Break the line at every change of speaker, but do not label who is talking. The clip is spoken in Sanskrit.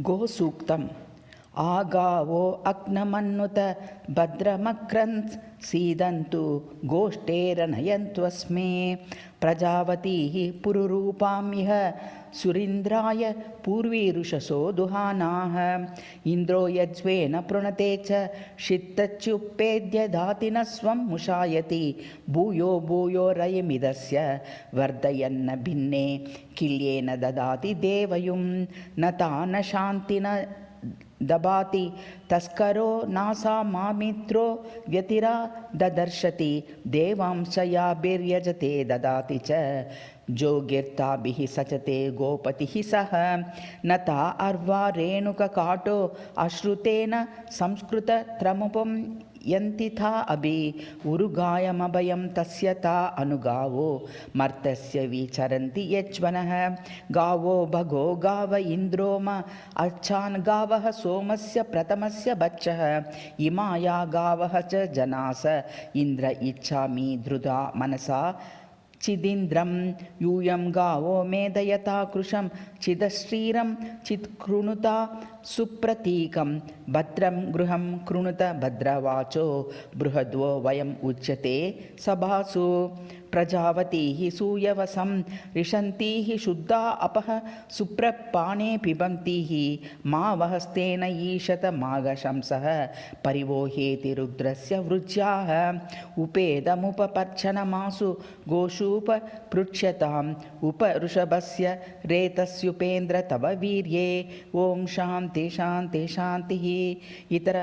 गोसूक्तम् आगावो अग्नमन्नुत भद्रमक्रन्स् सीदन्तु गोष्ठेरनयन्त्वस्मे प्रजावतीः पुरुरूपामिह सुरीन्द्राय पूर्वीरुषसो दुहानाः इन्द्रो यज्वेन पृणते च शित्तच्युपेद्य दातिनः स्वं मुषायति भूयो भूयो रयमिदस्य वर्धयन्न भिन्ने किल्येन ददाति देवयुं न तान शान्तिन दबाति तस्करो नासा मामित्रो व्यतिरा ददर्शति देवांशयाभिर्यजते ददाति च जोगिर्ताभिः सचते गोपतिः सह न ता अर्वा रेणुककाटो अश्रुतेन संस्कृतत्रमुपं यन्तिथा अभि उरुगायमभयं तस्य ता अनुगावो मर्तस्य विचरन्ति यज्वनः गावो भगो गाव इन्द्रोम अच्छान् गावः सोमस्य प्रथमस्य बच्छः इमाया गावः च जनास इन्द्र इच्छामि धृता मनसा चिदिन्द्रं यूयं गावो मेदयता कृशं चिदश्रीरं चित्कृणुता सुप्रतीकं भद्रं गृहं कृणुत भद्रवाचो बृहद्वो वयम् उच्यते सभासु प्रजावतीः सूयवसं रिषन्तीः शुद्धा अपः सुप्रपाणे पिबन्तीः मावहस्तेन ईशत माघशंसः परिवोहेति रुद्रस्य वृज्याः उपेदमुपपर्छनमासु गोषूप पृच्छताम् उपऋषभस्य रेतस्युपेन्द्र तव वीर्ये ओम शांति शांति शांति. इतर